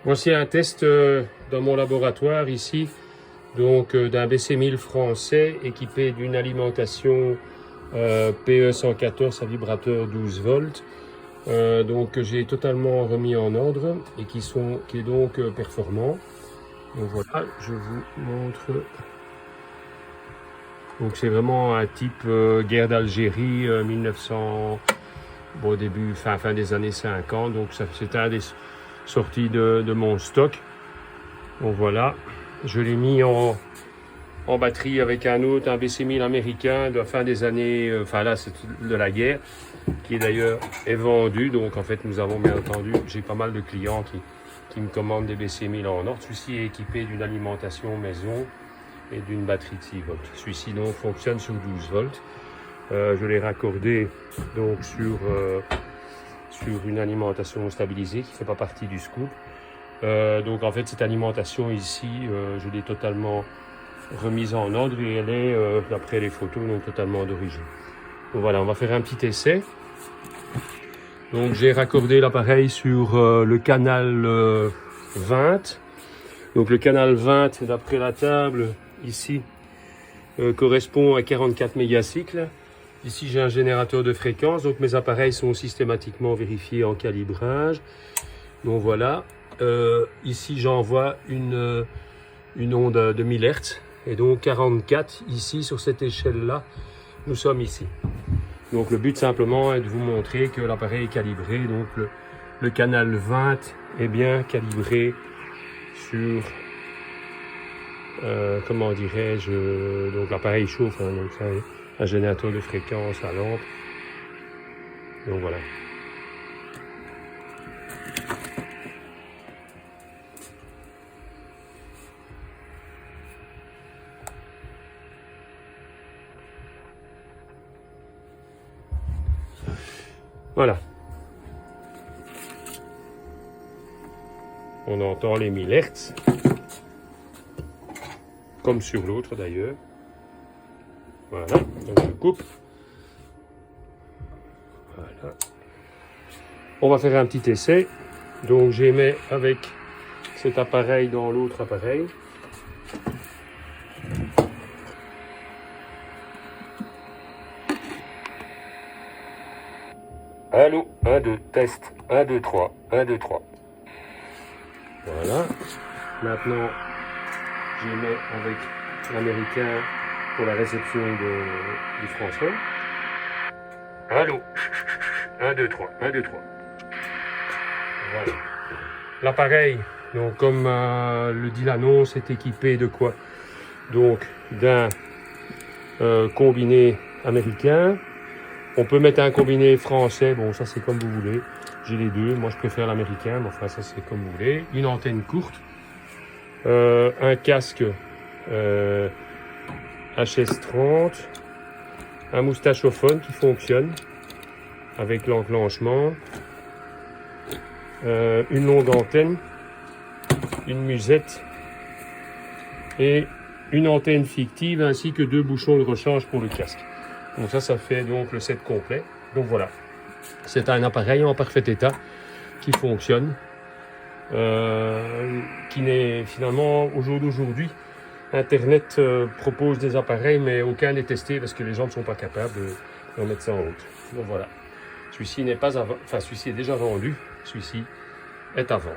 Voici un test dans mon laboratoire ici, donc d'un BC1000 français équipé d'une alimentation PE114 à vibrateur 12 volts. Donc que j'ai totalement remis en ordre et qui est donc performant. Donc voilà, je vous montre. Donc c'est vraiment un type guerre d'Algérie 1900, bon, début, fin des années 50. Donc c'est un des sorties de mon stock. Donc voilà, je l'ai mis en batterie avec un autre, un BC1000 américain de la fin des années, enfin là c'est de la guerre, qui est d'ailleurs vendu. Donc en fait nous avons bien entendu, j'ai pas mal de clients qui me commandent des BC1000 en ordre. Celui-ci est équipé d'une alimentation maison et d'une batterie de 6 volts. Celui-ci donc fonctionne sur 12 volts. Je l'ai raccordé donc sur une alimentation stabilisée qui ne fait pas partie du scoop. Donc en fait cette alimentation ici, je l'ai totalement remise en ordre et elle est, d'après les photos, donc totalement d'origine. Donc voilà, on va faire un petit essai. Donc j'ai raccordé l'appareil sur le canal 20. Donc le canal 20, d'après la table, ici, correspond à 44 mégacycles. Ici j'ai un générateur de fréquence, donc mes appareils sont systématiquement vérifiés en calibrage. Donc voilà, ici j'envoie une onde de 1000 Hz, et donc 44 ici sur cette échelle-là, nous sommes ici. Donc le but simplement est de vous montrer que l'appareil est calibré, donc le canal 20 est bien calibré sur, comment dirais-je, donc l'appareil chauffe, hein, donc ça est un générateur de fréquence à lampe. Donc voilà. Voilà. On entend les 1000 Hz, comme sur l'autre d'ailleurs. Voilà, donc je coupe. Voilà. On va faire un petit essai. Donc j'émets avec cet appareil dans l'autre appareil. Allô, 1, 2, test, 1, 2, 3, 1, 2, 3. Voilà. Maintenant, j'émets avec l'américain pour la réception du français. Allô, 1, 2, 3, 1, 2, 3. Voilà. L'appareil, donc comme le dit l'annonce, est équipé de quoi? Donc d'un combiné américain. On peut mettre un combiné français, bon ça c'est comme vous voulez. J'ai les deux, moi je préfère l'américain, mais enfin ça c'est comme vous voulez. Une antenne courte, un casque HS30, un moustachophone qui fonctionne avec l'enclenchement, une longue antenne, une musette et une antenne fictive ainsi que 2 bouchons de rechange pour le casque. Donc ça fait donc le set complet. Donc voilà, c'est un appareil en parfait état qui fonctionne, qui n'est finalement au jour d'aujourd'hui, Internet propose des appareils mais aucun n'est testé parce que les gens ne sont pas capables de mettre ça en route. Donc voilà, celui-ci n'est pas celui-ci est déjà vendu, celui-ci est à vendre.